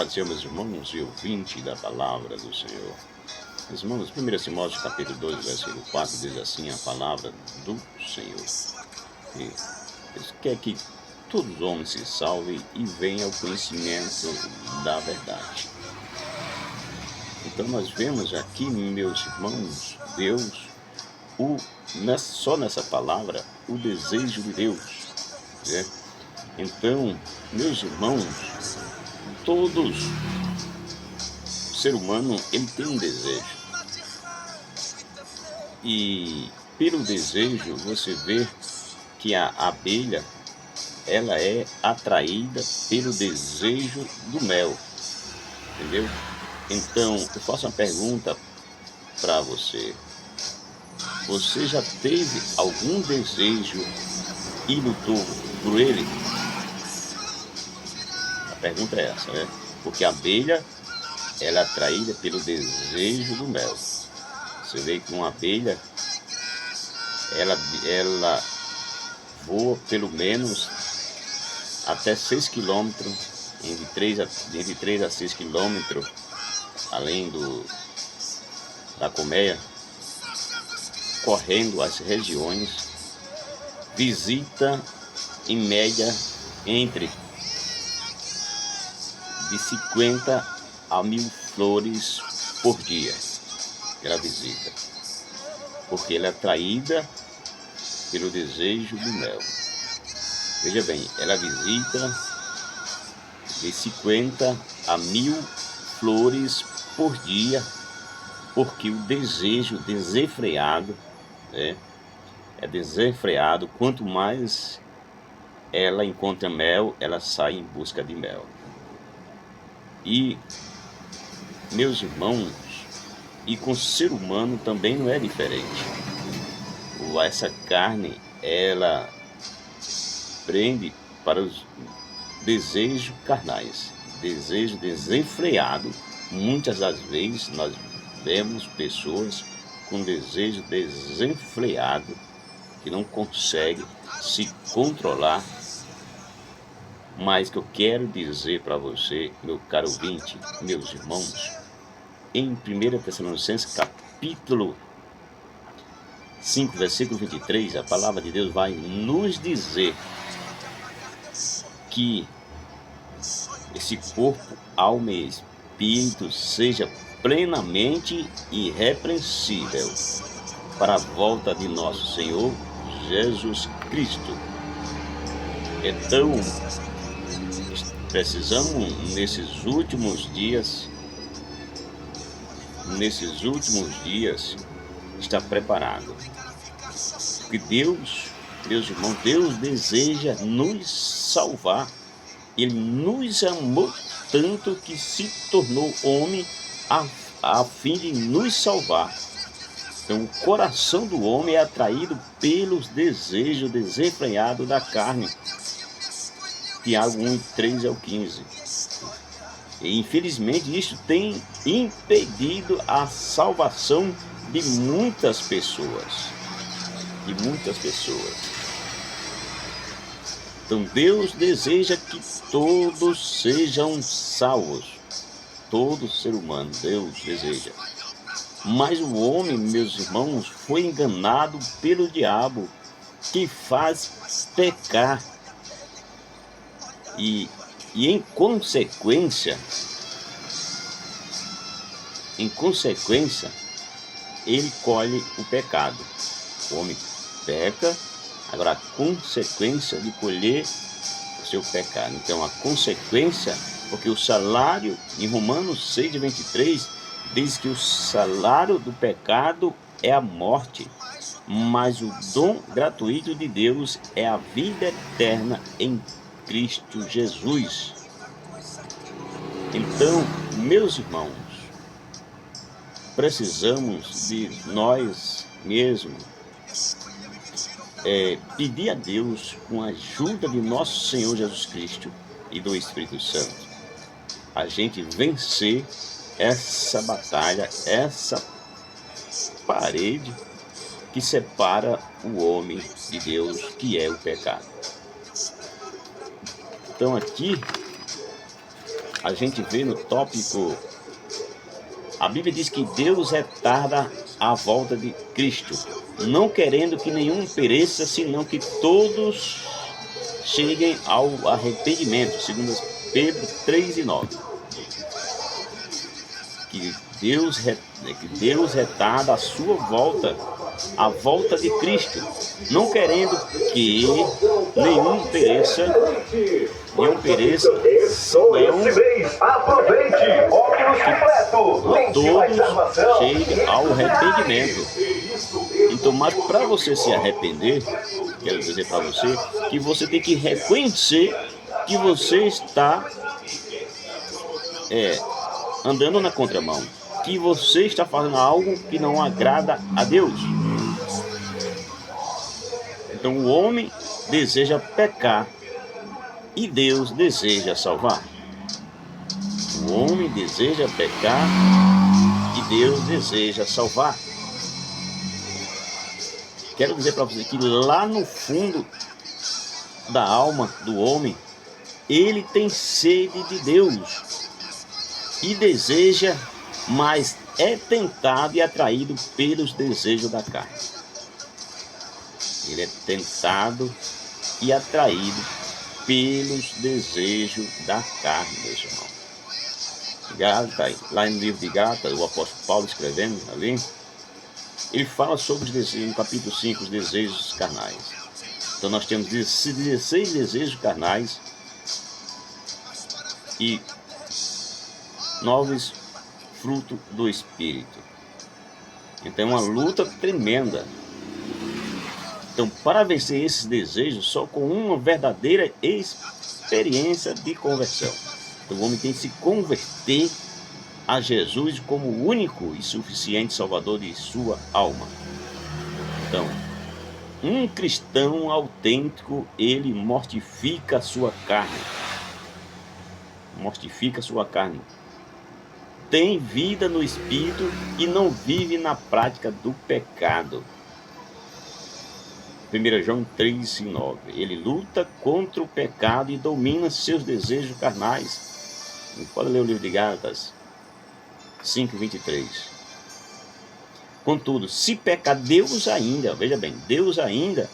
Paz do Senhor, meus irmãos e ouvintes da palavra do Senhor. Meus irmãos, 1 Timóteo capítulo 2, versículo 4, diz assim a palavra do Senhor. E Deus quer que todos os homens se salvem e venham ao conhecimento da verdade. Então nós vemos aqui, meus irmãos, Deus, só nessa palavra, o desejo de Deus, né? Então, meus irmãos, todos, o ser humano, ele tem um desejo. E pelo desejo, você vê que a abelha, ela é atraída pelo desejo do mel, entendeu? Então, eu faço uma pergunta para você. Você já teve algum desejo e lutou por ele? A pergunta é essa, né? Porque a abelha, ela é atraída pelo desejo do mel. Você vê que uma abelha, ela voa pelo menos até 6 quilômetros, entre 3 a 6 quilômetros, além da colmeia, correndo as regiões, visita em média entre de 50 a 1000 flores por dia. Ela visita, porque ela é atraída pelo desejo do mel. Veja bem, ela visita de 50 a 1000 flores por dia, porque o desejo desenfreado, né, é desenfreado. Quanto mais ela encontra mel, ela sai em busca de mel. E, meus irmãos, e com o ser humano também não é diferente. Essa carne, ela prende para os desejos carnais, desejo desenfreado. Muitas das vezes nós vemos pessoas com desejo desenfreado que não conseguem se controlar. Mas que eu quero dizer para você, meu caro ouvinte, meus irmãos, em 1 Tessalonicenses capítulo 5, versículo 23, a palavra de Deus vai nos dizer que esse corpo, alma e espírito seja plenamente irrepreensível para a volta de nosso Senhor Jesus Cristo. Então, precisamos nesses últimos dias estar preparado. Porque Deus, meus irmãos, Deus deseja nos salvar. Ele nos amou tanto que se tornou homem a fim de nos salvar. Então, o coração do homem é atraído pelos desejos desenfreados da carne. Tiago 1, 3 ao 15. E, infelizmente, isso tem impedido a salvação de muitas pessoas. Então, Deus deseja que todos sejam salvos. Todo ser humano, Deus deseja. Mas o homem, meus irmãos, foi enganado pelo diabo, que faz pecar. E em consequência, ele colhe o pecado. O homem peca, agora a consequência de colher o seu pecado. Então a consequência, porque o salário, em Romanos 6, 23, diz que o salário do pecado é a morte, mas o dom gratuito de Deus é a vida eterna em Cristo Jesus. Então, meus irmãos, precisamos de nós mesmos pedir a Deus, com a ajuda de nosso Senhor Jesus Cristo e do Espírito Santo, a gente vencer essa batalha, essa parede que separa o homem de Deus, que é o pecado. Então aqui a gente vê no tópico, a Bíblia diz que Deus retarda a volta de Cristo, não querendo que nenhum pereça, senão que todos cheguem ao arrependimento, segundo Pedro 3:9. Que Deus retarda a sua volta, a volta de Cristo, não querendo que nenhum pereça, todos cheguem ao arrependimento. Então, mas para você se arrepender, quero dizer para você que você tem que reconhecer que você está andando na contramão, que você está fazendo algo que não agrada a Deus. Então o homem deseja pecar e Deus deseja salvar. O homem deseja pecar e Deus deseja salvar. Quero dizer para você que lá no fundo da alma do homem, ele tem sede de Deus e deseja, mas é tentado e atraído pelos desejos da carne. Ele é tentado e atraído pelos desejos da carne, meus irmãos. Gálatas, lá no livro de Gálatas, o apóstolo Paulo escrevendo ali, ele fala sobre os desejos, no capítulo 5, os desejos carnais. Então nós temos 16 desejos carnais e 9 frutos do Espírito. Então é uma luta tremenda. Então, para vencer esses desejos, só com uma verdadeira experiência de conversão. Então, o homem tem que se converter a Jesus como o único e suficiente Salvador de sua alma. Então, um cristão autêntico, ele mortifica a sua carne. Mortifica a sua carne. Tem vida no Espírito e não vive na prática do pecado. 1 João 3:9. Ele luta contra o pecado e domina seus desejos carnais. Pode ler o livro de Gálatas 5:23. Contudo, se pecar, Deus ainda, veja bem, Deus ainda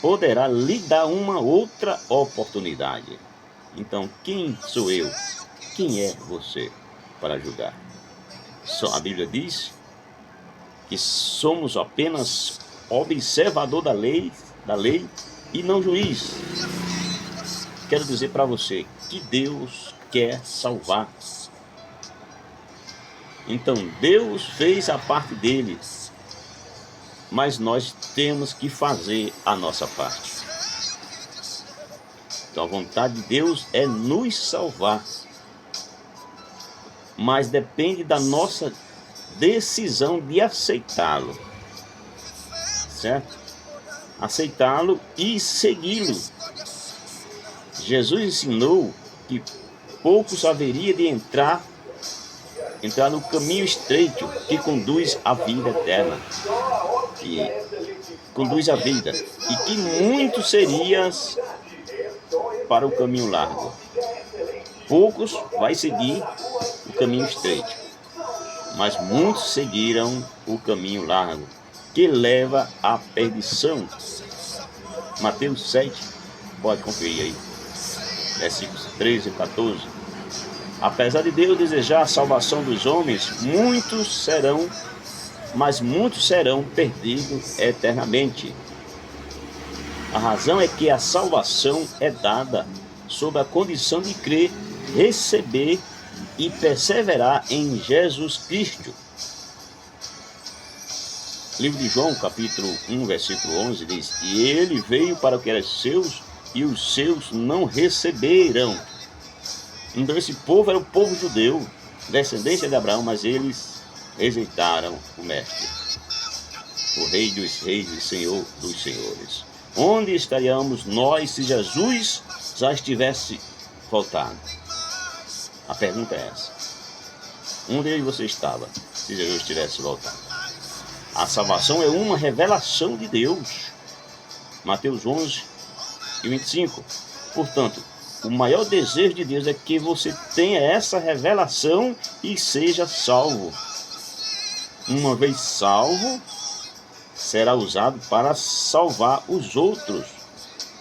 poderá lhe dar uma outra oportunidade. Então, quem sou eu? Quem é você para julgar? A Bíblia diz que somos apenas observador da lei e não juiz. Quero dizer para você que Deus quer salvar. Então Deus fez a parte dele, mas nós temos que fazer a nossa parte. Então a vontade de Deus é nos salvar, mas depende da nossa decisão de aceitá-lo. Certo? Aceitá-lo e segui-lo. Jesus ensinou que poucos haveria de entrar no caminho estreito que conduz à vida eterna, que conduz à vida, e que muitos seriam para o caminho largo. Poucos vai seguir o caminho estreito, mas muitos seguiram o caminho largo, que leva à perdição. Mateus 7, pode conferir aí, versículos 13 e 14. Apesar de Deus desejar a salvação dos homens, muitos serão perdidos eternamente. A razão é que a salvação é dada sob a condição de crer, receber e perseverar em Jesus Cristo. Livro de João, capítulo 1, versículo 11, diz: E ele veio para o que era seus, e os seus não receberam. Então esse povo era o povo judeu, descendência de Abraão, mas eles rejeitaram o Mestre, o Rei dos Reis e Senhor dos Senhores. Onde estaríamos nós se Jesus já estivesse voltado? A pergunta é essa. Onde você estava se Jesus tivesse voltado? A salvação é uma revelação de Deus. Mateus 11 e 25. Portanto, O maior desejo de Deus é que você tenha essa revelação e seja salvo. Uma vez salvo, será usado para salvar os outros.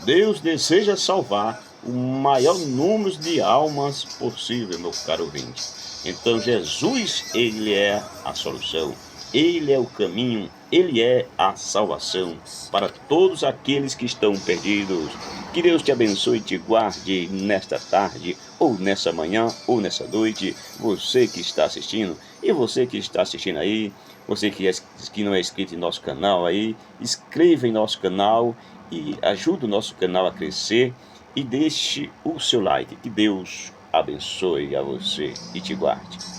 Deus deseja salvar o maior número de almas possível, meu caro ouvinte. Então Jesus, Ele é a solução, Ele é o caminho, Ele é a salvação para todos aqueles que estão perdidos. Que Deus te abençoe e te guarde nesta tarde, ou nessa manhã, ou nessa noite, você que está assistindo, e você que está assistindo aí, você que não é inscrito em nosso canal aí, inscreva em nosso canal e ajude o nosso canal a crescer e deixe o seu like. Que Deus abençoe a você e te guarde.